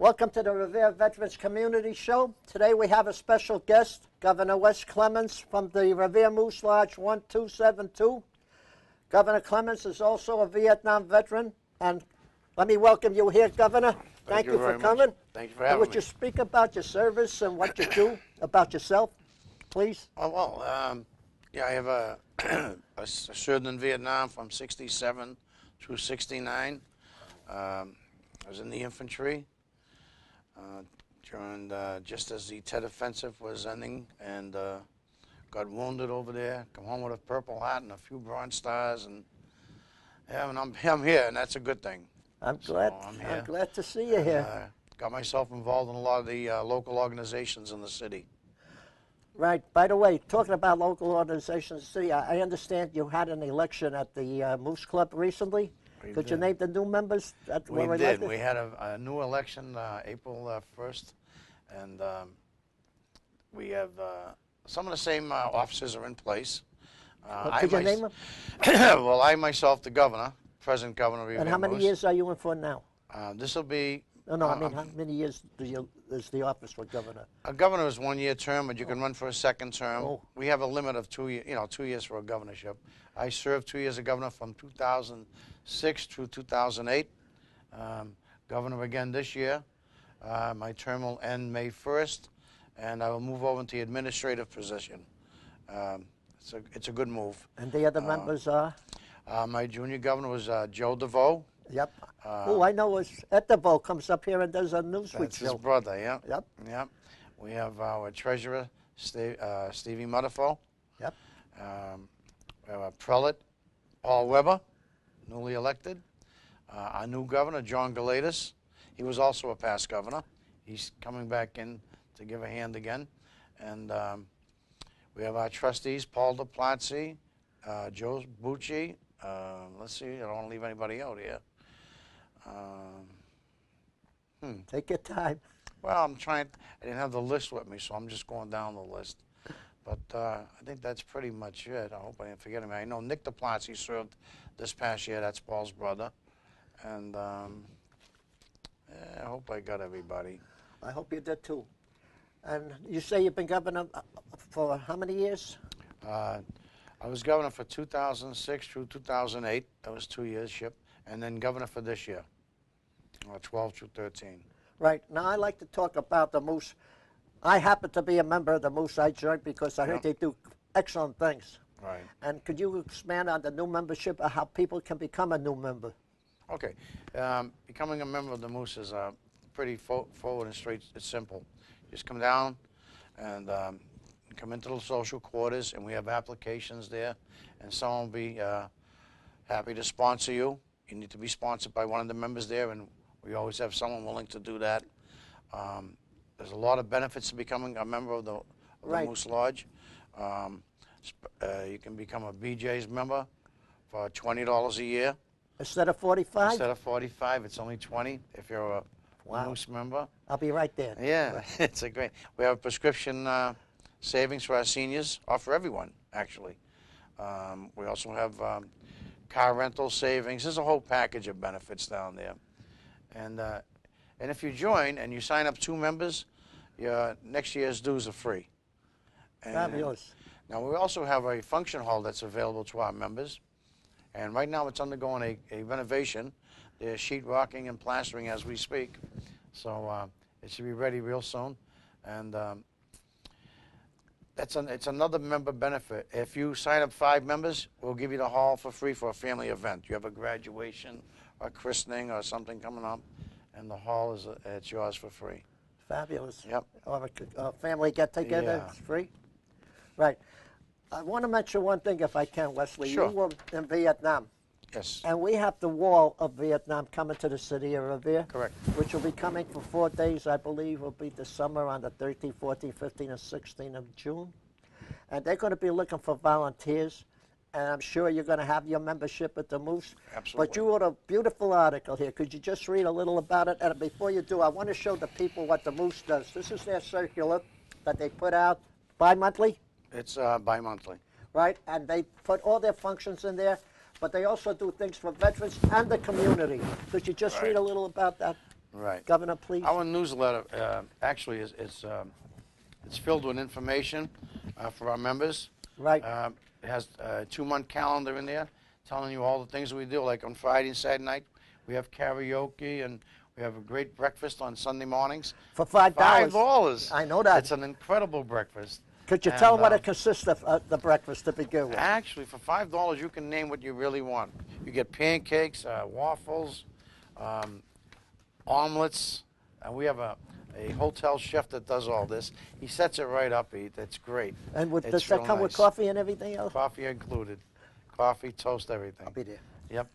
Welcome to the Revere Veterans Community Show. Today we have a special guest, Governor Wes Clemons from the Revere Moose Lodge 1272. Governor Clemons is also a Vietnam veteran, and let me welcome you here, Governor. Thank you for coming. Thank you for having me. Would you speak about your service and what you do, about yourself, please? Oh, well, yeah, I have I served in Vietnam from 67 through 69. I was in the infantry during just as the Tet Offensive was ending, and got wounded over there. Come home with a Purple Heart and a few Bronze Stars, and yeah, and I'm here, and that's a good thing. I'm glad. I'm glad to see you here. Got myself involved in a lot of the local organizations in the city. Right. By the way, talking about local organizations in the city, I understand you had an election at the Moose Club recently. Could you name the new members that were elected? We did. We had a new election April 1st, and we have some of the same officers are in place. Could you name them? Well, I myself, the governor, present governor of Revere. And how many years are you in for now? This will be... No, I mean, how many years is the office for governor? A governor is 1 year term, but you can run for a second term. Oh. We have a limit of 2 years, 2 years for a governorship. I served 2 years as governor from 2006 through 2008. Governor again this year. My term will end May 1st, and I will move over into the administrative position. It's a good move. And the other members are? My junior governor was Joe DeVoe. Yep. I know Ed DeVoe comes up here and does a Newsweek show. That's his brother, yeah. Yep. Yep. We have our treasurer, Stevie Mudderful. Yep. We have a prelate, Paul Weber, newly elected. Our new governor, John Galatis. He was also a past governor. He's coming back in to give a hand again. And we have our trustees, Paul DePlatzi, Joe Bucci. Let's see, I don't want to leave anybody out here. Take your time. Well, I didn't have the list with me, so I'm just going down the list. But I think that's pretty much it. I hope I didn't forget him. I know Nick DePlatzi served this past year. That's Paul's brother. And yeah, I hope I got everybody. I hope you did too. And you say you've been governor for how many years? I was governor for 2006 through 2008. That was 2 years, and then governor for this year, 12 through 13. Right. Now, I like to talk about the Moose. I happen to be a member of the Moose. I joined because I heard they do excellent things. Right. And could you expand on the new membership, or how people can become a new member? Okay. Becoming a member of the Moose is pretty forward and straight. It's simple. Just come down and come into the social quarters, and we have applications there, and someone will be happy to sponsor you. You need to be sponsored by one of the members there, and we always have someone willing to do that. There's a lot of benefits to becoming a member of the Moose Lodge. You can become a BJ's member for $20 a year. Instead of 45? Instead of 45, it's only 20 if you're a Moose member. I'll be right there. Yeah, it's a great. We have a prescription savings for our seniors, or for everyone, actually. We also have car rental savings. There's a whole package of benefits down there. And if you join and you sign up 2 members, your next year's dues are free. Fabulous. Now, we also have a function hall that's available to our members. And right now it's undergoing a renovation. They're sheetrocking and plastering as we speak. So it should be ready real soon. And it's another member benefit. If you sign up 5 members, we'll give you the hall for free for a family event. You have a graduation or christening or something coming up, and the hall it's yours for free. Fabulous. Yep. Or a family get-together, it's free. Right. I want to mention one thing, if I can, Wesley. Sure. You were in Vietnam. Yes. And we have the wall of Vietnam coming to the city of Revere. Correct. Which will be coming for 4 days, I believe, will be this summer on the 13th, 14th, 15th, and 16th of June. And they're going to be looking for volunteers. And I'm sure you're going to have your membership at the Moose. Absolutely. But you wrote a beautiful article here. Could you just read a little about it? And before you do, I want to show the people what the Moose does. This is their circular that they put out bi-monthly. It's bi-monthly. Right, and they put all their functions in there, but they also do things for veterans and the community. Could you just read a little about that? Right. Governor, please? Our newsletter actually it's filled with information for our members. Right. It has a 2-month calendar in there telling you all the things we do. Like on Friday and Saturday night, we have karaoke, and we have a great breakfast on Sunday mornings. For $5. $5. I know that. It's an incredible breakfast. Could you tell them what it consists of, the breakfast to begin with? Actually, for $5, you can name what you really want. You get pancakes, waffles, omelets. We have a hotel chef that does all this. He sets it right up. It's great. And does It's that real come with nice. coffee and everything else? Coffee included. Coffee, toast, everything. I'll be there. Yep.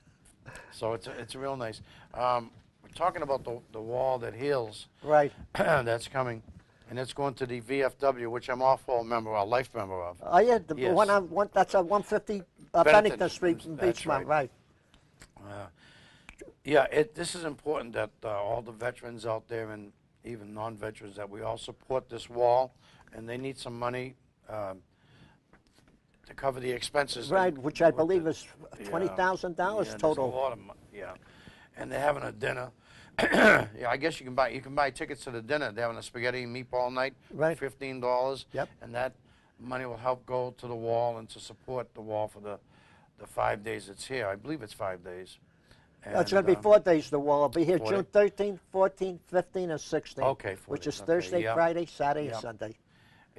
So it's real nice. We're talking about the wall that heals. Right. That's coming. And it's going to the VFW, which I'm also a member, a life member of. Oh, yeah, the Yes. one that's at 150 Bennington Bennington Street in That's Beachmont, right. right. Yeah, this is important that all the veterans out there and even non-veterans, that we all support this wall, and they need some money to cover the expenses. Right, which I believe is $20,000 yeah, total. There's a lot of money, yeah. And they're having a dinner. Yeah, I guess you can buy tickets to the dinner. They're having a spaghetti and meatball night, Right. $15. Yep. And that money will help go to the wall and to support the wall for the 5 days it's here. I believe it's 5 days. It's going to be 4 days, the wall. I'll be here 4 June 13th, 14th, 15th, and 16th. Okay, 4 Which days, is okay, Thursday, yeah. Friday, Saturday, and Yeah. Sunday.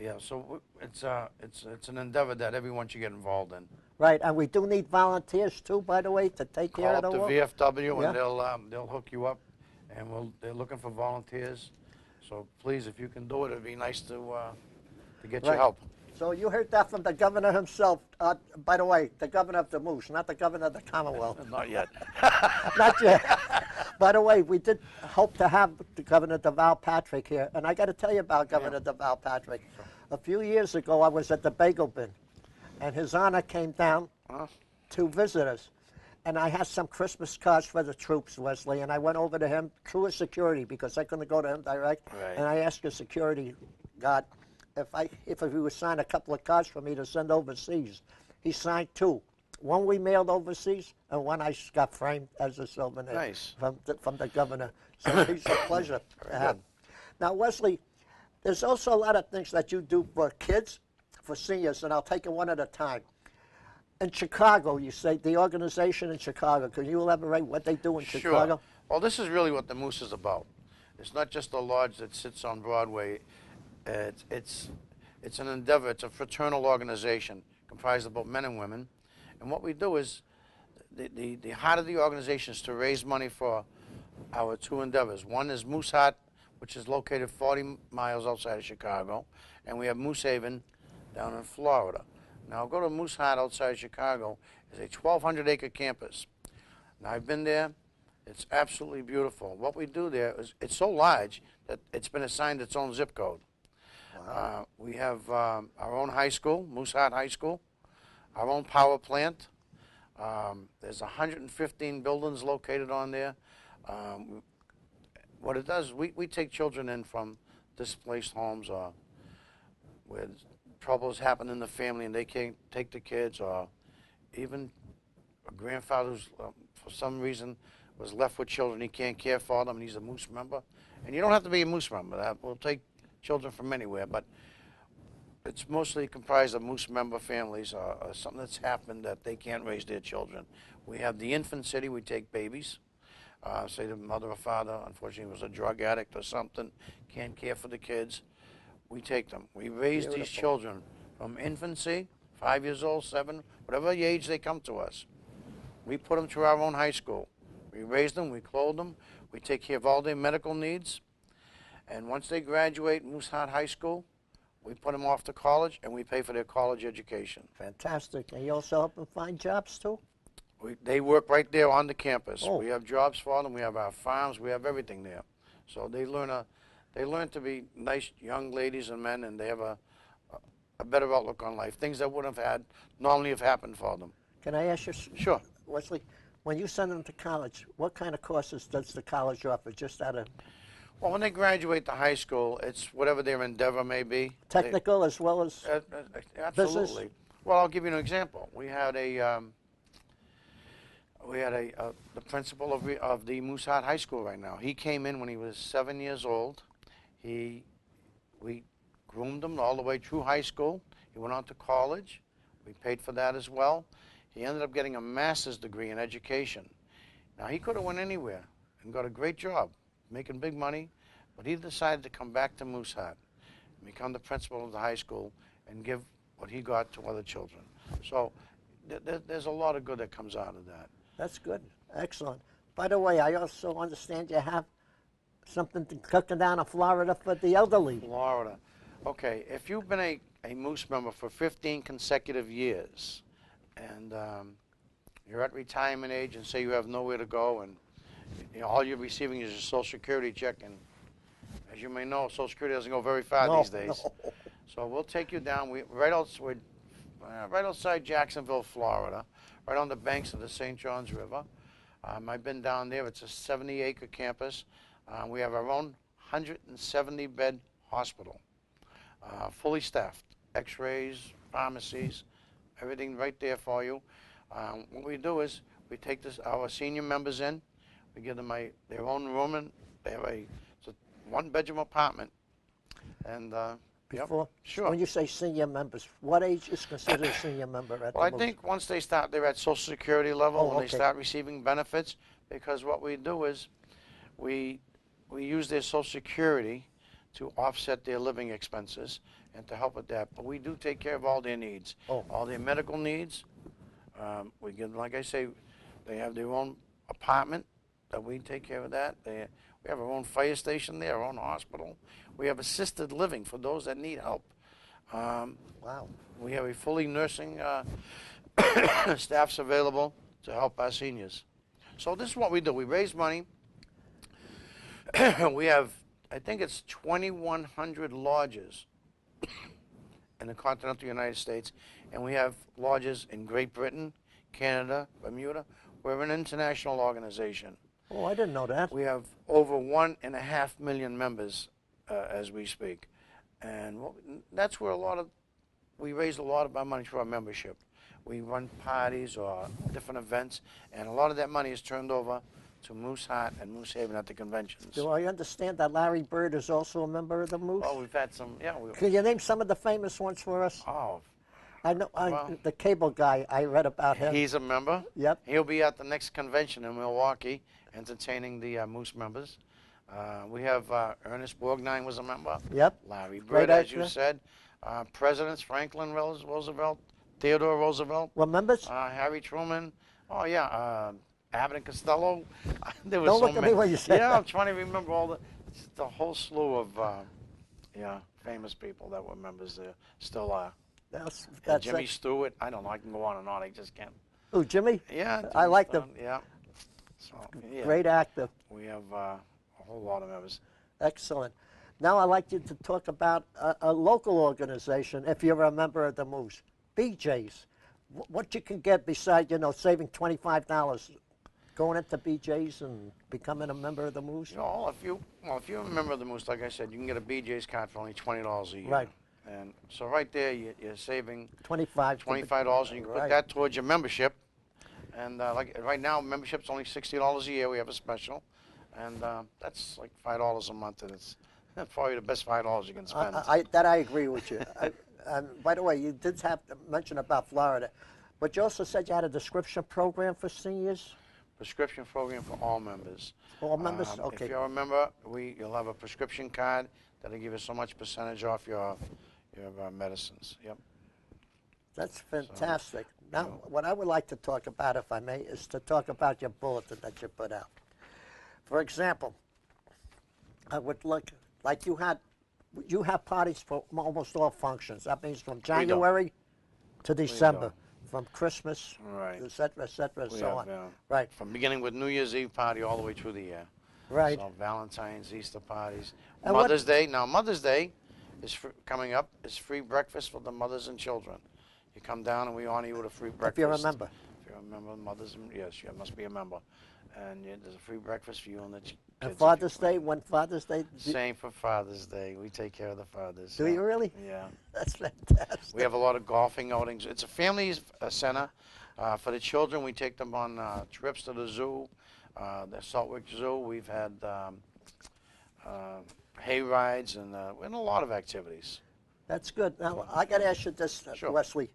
Yeah, so it's an endeavor that everyone should get involved in. Right, and we do need volunteers too, by the way, to take care Call of up the the wall. VFW Yeah. and they'll hook you up, and they're looking for volunteers. So please, if you can do it, it'd be nice to get your Right. help. So you heard that from the governor himself. By the way, the governor of the Moose, not the governor of the Commonwealth. Not yet. Not yet. By the way, we did hope to have the Governor DeVal Patrick here, and I got to tell you about Governor DeVal Patrick. A few years ago, I was at the Bagel Bin, and His Honor came down to visit us, and I had some Christmas cards for the troops, Wesley, and I went over to him through his security because I couldn't go to him direct, Right. and I asked his security guard if he would sign a couple of cards for me to send overseas. He signed 2. One we mailed overseas, and one I got framed as a souvenir Nice. from the governor. So he's a pleasure to have. Now, Wesley, there's also a lot of things that you do for kids, for seniors, and I'll take it one at a time. In Chicago, you say the organization in Chicago. Can you elaborate what they do in Chicago? Sure. Well, this is really what the Moose is about. It's not just a lodge that sits on Broadway. It's an endeavor. It's a fraternal organization comprised of both men and women. And what we do is, the heart of the organization is to raise money for our 2 endeavors. One is Moose Hut, which is located 40 miles outside of Chicago, and we have Moose Haven down in Florida. Now, go to Moose Hut outside Chicago. It's a 1,200-acre campus. Now, I've been there. It's absolutely beautiful. What we do there is, it's so large that it's been assigned its own zip code. Wow. We have our own high school, Moose Hut High School, our own power plant. There's 115 buildings located on there. What it does, we take children in from displaced homes or where troubles happen in the family and they can't take the kids, or even a grandfather who's, for some reason, was left with children. He can't care for them, and he's a Moose member. And you don't have to be a Moose member. We'll take children from anywhere, but it's mostly comprised of Moose member families, or something that's happened that they can't raise their children. We have the infant city. We take babies. Say the mother or father, unfortunately, was a drug addict or something, can't care for the kids. We take them. We raise these children from infancy, 5 years old, 7, whatever age they come to us. We put them through our own high school. We raise them, we clothe them, we take care of all their medical needs. And once they graduate Moose Hut High School, we put them off to college, and we pay for their college education. Fantastic. And you also help them find jobs, too? They work right there on the campus. Oh. We have jobs for them. We have our farms. We have everything there. So they learn to be nice young ladies and men, and they have a better outlook on life. Things that wouldn't have normally have happened for them. Can I ask you, Sure. Wesley, when you send them to college, what kind of courses does the college offer? Just out of Well, when they graduate to high school, it's whatever their endeavor may be. technical as well as Absolutely. business? Well, I'll give you an example. We had a We had the principal of the Moose Heart High School right now. He came in when he was 7 years old. We groomed him all the way through high school. He went on to college. We paid for that as well. He ended up getting a master's degree in education. Now, he could have went anywhere and got a great job, making big money, but he decided to come back to Moose Heart, become the principal of the high school, and give what he got to other children. So there's a lot of good that comes out of that. That's good. Excellent. By the way, I also understand you have something cooking down in Florida for the elderly. Florida. Okay, if you've been a Moose member for 15 consecutive years, and you're at retirement age and say you have nowhere to go, and all you're receiving is your Social Security check, and as you may know, Social Security doesn't go very far these days. No. So we'll take you down. We're right outside Jacksonville, Florida, right on the banks of the St. Johns River. I've been down there. It's a 70-acre campus. We have our own 170-bed hospital, fully staffed, x-rays, pharmacies, everything right there for you. What we do is we take our senior members in, we give them their own room, and they have it's a one-bedroom apartment. And Before, sure. When you say senior members, what age is considered a senior member at Well, the I think once they're at Social Security level, when okay. they start receiving benefits, because what we do is we use their Social Security to offset their living expenses and to help with that. But we do take care of all their needs, all their medical needs. We give, like I say, they have their own apartment that we take care of that. We have our own fire station there, our own hospital. We have assisted living for those that need help. Wow. We have a fully nursing staffs available to help our seniors. So this is what we do. We raise money. We have, I think it's 2,100 lodges in the continental United States, and we have lodges in Great Britain, Canada, Bermuda. We're an international organization. Oh, I didn't know that. We have over 1.5 million members as we speak, and that's where we raise a lot of our money for our membership. We run parties or different events, and a lot of that money is turned over to Moose Heart and Moose Haven at the conventions. Do I understand that Larry Bird is also a member of the Moose? Oh, we've had some, yeah. Can you name some of the famous ones for us? Oh. I know Well, the cable guy, I read about him. He's a member. Yep. He'll be at the next convention in Milwaukee entertaining the Moose members. We have Ernest Borgnine was a member. Yep. Larry Bird, Great as you actor. said. Presidents Franklin Roosevelt, Theodore Roosevelt, What members? Harry Truman. Oh, yeah. Abbott and Costello. There was Don't so look at many. me when you say Yeah, that. I'm trying to remember all the whole slew of famous people that were members there, still are. That's And Jimmy Stewart. I don't know. I can go on and on. I just can't. Who, Jimmy? Yeah. I Jimmy like Stone, them. Yeah. So, yeah. Great actor. We have a whole lot of members. Excellent. Now I'd like you to talk about a local organization, if you're a member of the Moose, BJ's. What you can get besides, saving $25, going into BJ's and becoming a member of the Moose? If you're a member of the Moose, like I said, you can get a BJ's card for only $20 a year. Right. And so right there, you're saving $25, and you can put that towards your membership. And like right now, membership's only $60 a year. We have a special, and that's like $5 a month, and it's probably the best $5 you can spend. I agree with you. By the way, you did have to mention about Florida, but you also said you had a prescription program for seniors? Prescription program for all members. All members? Okay. If you're a member, you'll have a prescription card that'll give you so much percentage off your medicines. Yep. That's fantastic. Now, what I would like to talk about, if I may, is to talk about your bulletin that you put out. For example, I would like you have parties for almost all functions. That means from January to December, from Christmas, right, et cetera, and so on. Right. From beginning with New Year's Eve party all the way through the year. Right. So Valentine's, Easter parties, And Mother's Day. Now Mother's Day is coming up. It's free breakfast for the mothers and children. You come down and we honor you with a free breakfast. If you're a member. If you're a member, mothers, yes, you must be a member. And there's a free breakfast for you and the kids. And Father's Day, when Father's Day? Same for Father's Day. We take care of the fathers. Do you really? Yeah. That's fantastic. We have a lot of golfing outings. It's a family center. For the children, we take them on trips to the zoo, the Saltwick Zoo. We've had hay rides and a lot of activities. That's good. Now, I got to ask you this, Sure. Wesley.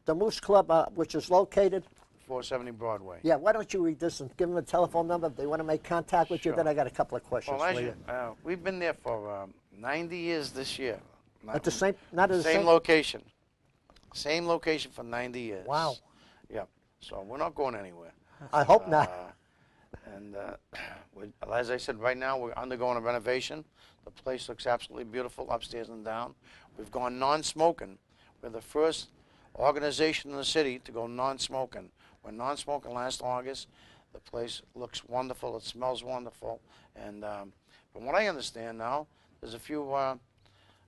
The Moose Club, which is located, 470 Broadway. yeah, why don't you read this and give them a telephone number if they want to make contact with you? Sure. Then I got a couple of questions Well, for you. we've been there for 90 years this year. At the same, not at the Same same location. Same location for 90 years. Wow. Yep. So we're not going anywhere. I hope not. And as I said, right now we're undergoing a renovation. The place looks absolutely beautiful upstairs and down. We've gone non-smoking. We're the first organization in the city to go non-smoking. We're non-smoking last August. The place looks wonderful. It smells wonderful. And from what I understand now, there's a few,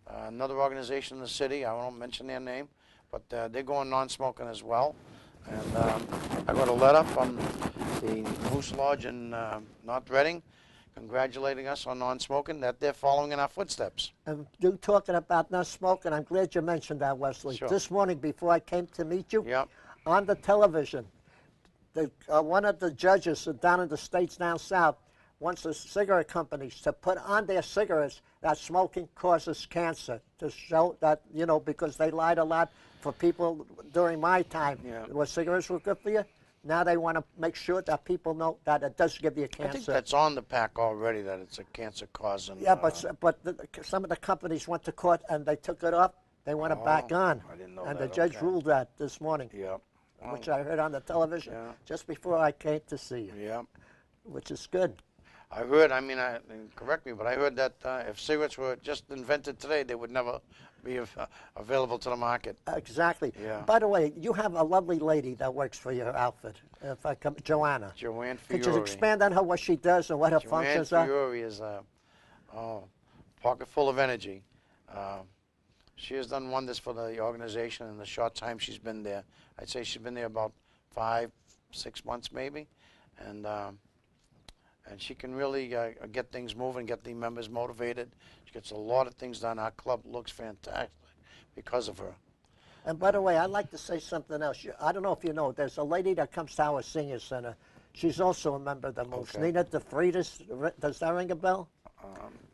another organization in the city, I won't mention their name, but they're going non-smoking as well. And I got a letter from the Moose Lodge in North Reading congratulating us on non-smoking, that they're following in our footsteps. And you talking about not smoking, I'm glad you mentioned that, Wesley. Sure. This morning, before I came to meet you, Yep. on the television, one of the judges down in the states down south wants the cigarette companies to put on their cigarettes that smoking causes cancer, to show that, you know, because they lied a lot for people during my time. Yeah. Where cigarettes were good for you. Now they want to make sure that people know that it does give you cancer. I think that's on the pack already, that it's a cancer causing. Yeah, but some of the companies went to court and they took it off. They want it back on. I didn't know and that. the judge Okay. ruled that this morning, Yep. which I heard on the television Yeah. just before I came to see you, Yep. which is good. I heard, I mean, correct me, but I heard that if cigarettes were just invented today, they would never be available to the market. Exactly. Yeah. By the way, you have a lovely lady that works for your outfit. If I come, Joanna. Joanne Fiore. Could you expand on her, what she does and what her Joanne functions are? Fiore is a pocket full of energy. She has done wonders for the organization in the short time she's been there. I'd say she's been there about 5, 6 months maybe, and she can really get things moving, get the members motivated. She gets a lot of things done. Our club looks fantastic because of her. And by the way, I'd like to say something else. I don't know if you know, there's a lady that comes to our senior center. She's also a member of the Moose. Okay. Nina DeFritas. Does that ring a bell?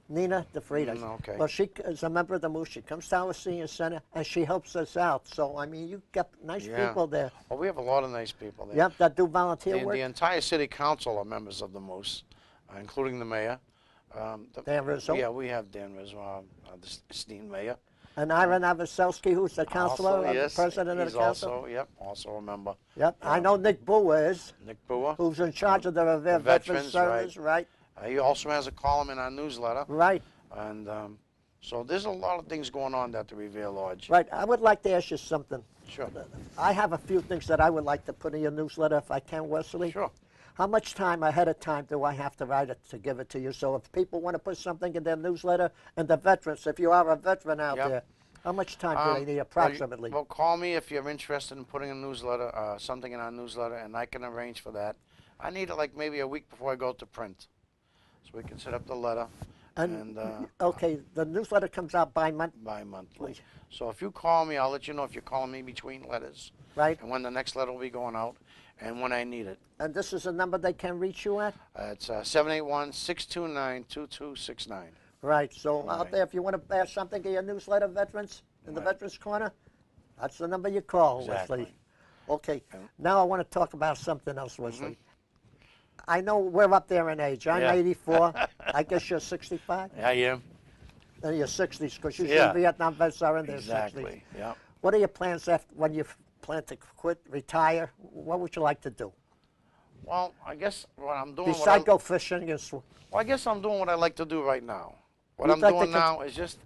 Nina DeFritas. Okay. Well, she is a member of the Moose. She comes to our senior center and she helps us out. So, I mean, you got nice people there. Well, we have a lot of nice people there. Yep, that do volunteer work. The entire city council are members of the Moose, including the mayor. Dan Rizzo. Yeah, we have Dan Rizzo, the esteemed mayor. And Ira Novoselsky, who's the counselor, Also, yes, the president of he's the council. also a member. Yep, I know Nick Boer is, Nick Boer. who's in charge of the Revere Veterans Service, right? He also has a column in our newsletter. Right. And so there's a lot of things going on at the Revere Lodge. Right. I would like to ask you something. Sure. I have a few things that I would like to put in your newsletter if I can, Wesley. Sure. How much time ahead of time do I have to write it to give it to you? So if people want to put something in their newsletter, and the veterans, if you are a veteran out Yep. there, how much time do they need approximately? Well, call me if you're interested in putting a newsletter, something in our newsletter, and I can arrange for that. I need it like maybe a week before I go to print, so we can set up the letter. And okay, the newsletter comes out bi-monthly. bi-monthly. So if you call me, I'll let you know if you're calling me between letters. Right. And when the next letter will be going out, and when I need it. And this is a number they can reach you at? It's 781-629-2269. Right, so out Right. there, if you want to add something in your newsletter, veterans, in the Veterans Corner, that's the number you call, Exactly. Wesley. Okay, Yeah. now I want to talk about something else, Wesley. I know we're up there in age. I'm Yeah. 84. I guess you're 65? I am. In your 60s, because usually Yeah. Vietnam vets are in their 60s. Exactly. Yeah. What are your plans after when you plan to quit, retire? What would you like to do? Well, I guess what I'm doing. Besides go fishing and Well, I guess I'm doing what I like to do right now. What You'd I'm like to doing now is just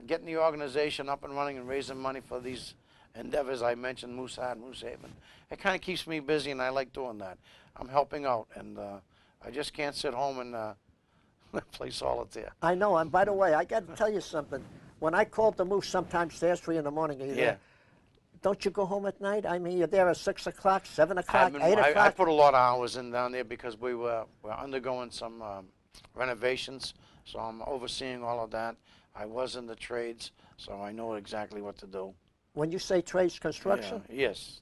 getting the organization up and running and raising money for these endeavors I mentioned, Moose Head, Moose Haven. It kind of keeps me busy, and I like doing that. I'm helping out, and I just can't sit home and play solitaire. I know, and by the way, I got to tell you something. When I called the Moose sometimes to ask for you in the morning, are you there? Don't you go home at night? I mean, you're there at 6 o'clock, 7 o'clock, 8 o'clock? I put a lot of hours in down there because we're undergoing some renovations, so I'm overseeing all of that. I was in the trades, so I know exactly what to do. When you say trades construction? Yeah, yes.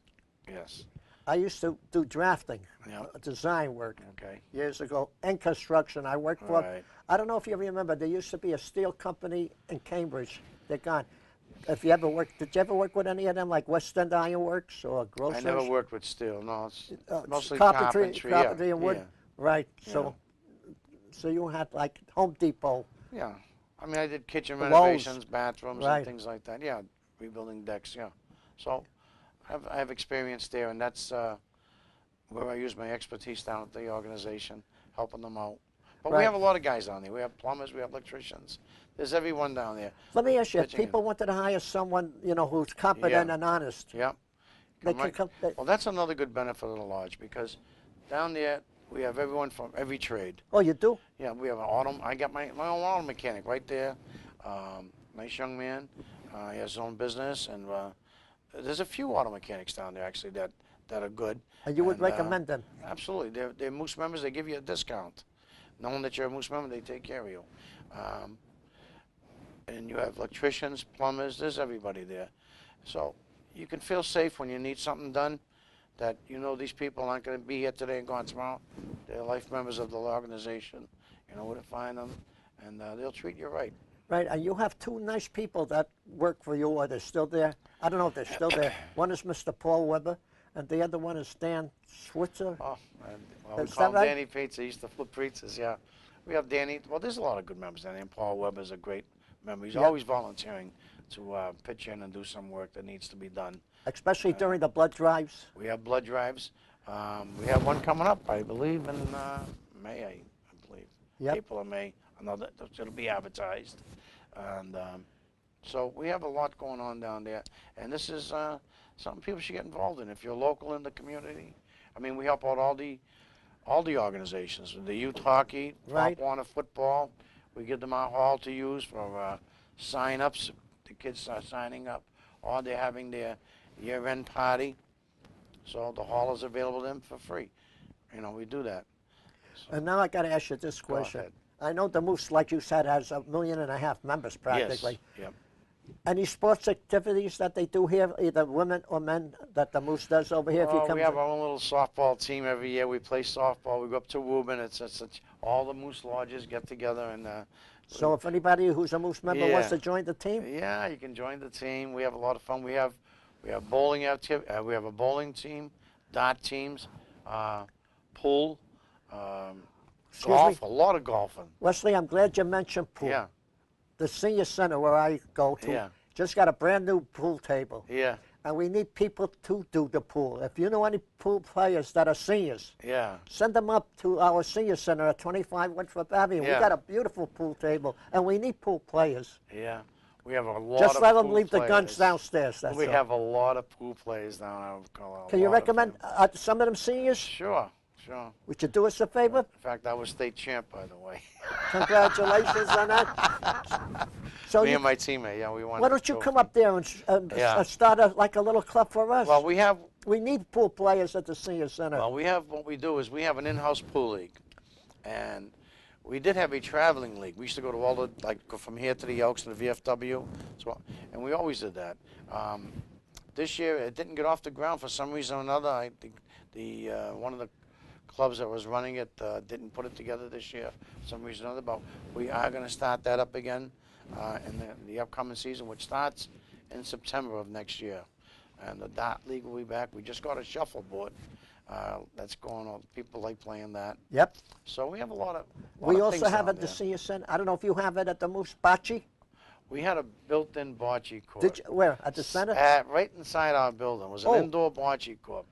Yes. I used to do drafting, Yeah. design work Okay. years ago, and construction. I worked for, Right. I don't know if you remember, there used to be a steel company in Cambridge. They're gone. If you ever worked, did you ever work with any of them, like West End Iron Works or Grocers? I never worked with steel. No, it's mostly carpentry, carpentry. carpentry and wood. Yeah. Right. So you had like Home Depot. Yeah. I mean, I did kitchen Lowe's. renovations, bathrooms, Right. and things like that. Yeah, rebuilding decks. Yeah. So I have experience there, and that's where I use my expertise down at the organization, helping them out. But we Right. have a lot of guys down there. We have plumbers, we have electricians. There's everyone down there. Let me ask you, if pitching in. people wanted to hire someone, you know, who's competent Yeah. and honest, Yeah. they Come can right- come. Well, that's another good benefit of the lodge because down there we have everyone from every trade. Oh, you do? Yeah, we have an auto. I got my own auto mechanic right there. Nice young man. He has his own business, and there's a few auto mechanics down there actually that are good. And you would recommend them? Absolutely. They're Moose members. They give you a discount. Knowing that you're a Moose member, they take care of you. And you have electricians, plumbers. There's everybody there. So you can feel safe when you need something done, that you know these people aren't going to be here today and gone tomorrow. They're life members of the organization. You know where to find them, and they'll treat you right. Right, and you have two nice people that work for you, or they're still there. I don't know if they're still there. One is Mr. Paul Weber, and the other one is Dan Switzer. Oh, and, well, we Is call him that right? Danny Pizza. He used to flip pizzas, yeah. We have Danny. Well, there's a lot of good members down there, and Paul Weber's a great member. He's Yeah. always volunteering to pitch in and do some work that needs to be done. Especially during the blood drives. We have blood drives. We have one coming up, I believe, in May, I believe. Yep. April or May. Another, it'll be advertised. And so we have a lot going on down there. And this is something people should get involved in. If you're local in the community, I mean, we help out all the organizations. The youth hockey, Right. Pop Warner football. We give them our hall to use for sign-ups. The kids are signing up, or they're having their year-end party. So the hall is available to them for free. You know, we do that. So, And now I got to ask you this Go question. ahead. I know the Moose, like you said, has 1.5 million members practically. Yes. Yep. Any sports activities that they do here, either women or men, that the Moose does over here? If you come We have our own little softball team every year. We play softball. We go up to Woburn. It's all the Moose lodges get together and. So if anybody who's a Moose member wants Yeah. to join the team? Yeah, you can join the team. We have a lot of fun. We have bowling we have a bowling team, dart teams, pool, golf. me? A lot of golfing. Wesley, I'm glad you mentioned pool. Yeah. The senior center where I go to Yeah. just got a brand new pool table. Yeah. And we need people to do the pool. If you know any pool players that are seniors, Yeah. send them up to our senior center at 25 Winthrop Avenue. Yeah. We got a beautiful pool table, and we need pool players. Yeah. We have a lot Just of let them pool leave the guns players. downstairs. That's We all. have a lot of pool players down there. Can you recommend some of them seniors? Sure, sure. Would you do us a favor? In fact, I was state champ, by the way. Congratulations on that. So Me you, and my teammate, yeah, we won. why the don't you come trophy. up there and Yeah. start like a little club for us? Well, we need pool players at the senior center. what we do is we have an in-house pool league, and we did have a traveling league. We used to go to all the, like, go from here to the Elks to the VFW, and we always did that. This year, it didn't get off the ground for some reason or another. I think one of the clubs that was running it didn't put it together this year for some reason or another, but we are going to start that up again in the upcoming season, which starts in September of next year. And the dart league will be back. We just got a shuffleboard that's going on. People like playing that. Yep. So we have a lot of We things also have down at the there. senior center. I don't know if you have it at the Moose Bocce. We had a built-in bocce court. Did you, where? At the center? Right inside our building. It was an Oh. indoor bocce court.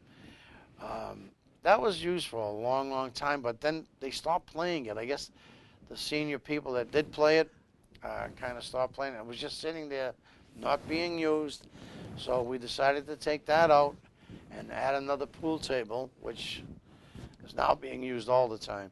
That was used for a long, long time, but then they stopped playing it. I guess the senior people that did play it kind of stopped playing it. It was just sitting there, not being used. So we decided to take that out and add another pool table, which is now being used all the time.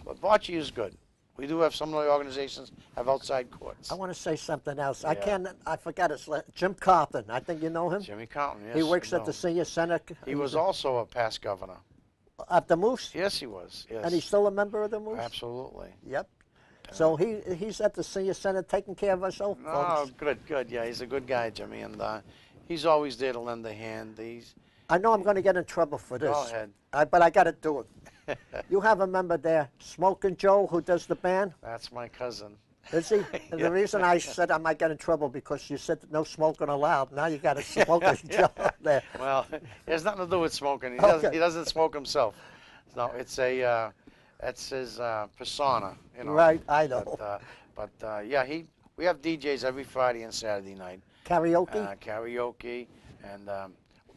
But bocce is good. We do have some of the organizations have outside courts. I want to say something else. Yeah. I forgot his Jim Carlton. I think you know him. Jimmy Carlton, yes. He works I at the know. senior center. He was also a past governor. At the Moose? Yes, he was. Yes. And he's still a member of the Moose? Absolutely. Yep. So he's at the senior center taking care of us old Oh, folks. good. Yeah, he's a good guy, Jimmy, and he's always there to lend a hand. I know I'm going to get in trouble for this. Go ahead. But I got to do it. You have a member there, Smoking Joe, who does the band? That's my cousin. Is he? And the reason I said I might get in trouble because you said no smoking allowed. Now you got a Smoking Joe there. Well, it has nothing to do with smoking. Okay. He doesn't smoke himself. No, it's that's his persona. You know. Right, I know. But yeah, we have DJs every Friday and Saturday night. Karaoke? Karaoke, and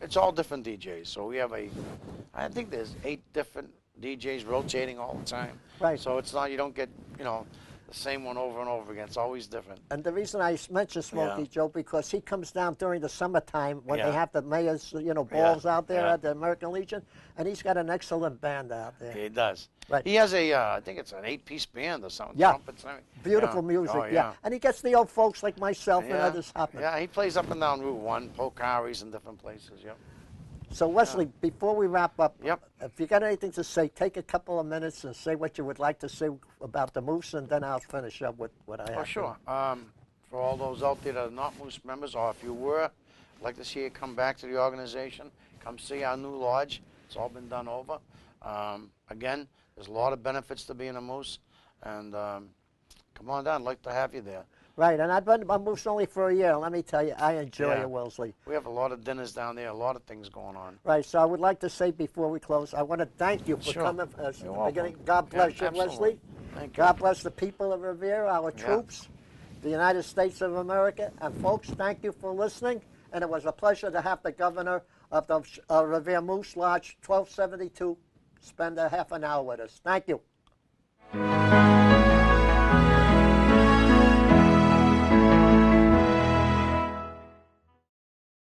it's all different DJs. So we have I think there's 8 different DJs rotating all the time. Right. So it's not, you don't get, the same one over and over again. It's always different. And the reason I mentioned Smokey Joe, because he comes down during the summertime when they have the mayor's, balls out there at the American Legion, and he's got an excellent band out there. He does. Right. He has I think it's an 8-piece band or something. Yeah. Trumpets and everything. Beautiful music, Oh, yeah. And he gets the old folks like myself and others hopping. Yeah, he plays up and down Route 1, Pocari's and different places, yep. So, Wesley, before we wrap up, Yep. if you got anything to say, take a couple of minutes and say what you would like to say about the Moose, and then I'll finish up with what I have. Oh, sure. For all those out there that are not Moose members, or if you were, I'd like to see you come back to the organization, come see our new lodge. It's all been done over. Again, there's a lot of benefits to being a Moose, and come on down. I'd like to have you there. Right, and I've been a Moose only for a year. Let me tell you, I enjoy it, Wellesley. We have a lot of dinners down there, a lot of things going on. Right, so I would like to say before we close, I want to thank you for coming at the beginning. God bless you, Wesley. Thank you. God bless the people of Revere, our troops, the United States of America. And folks, thank you for listening. And it was a pleasure to have the governor of the Revere Moose Lodge 1272 spend a half an hour with us. Thank you.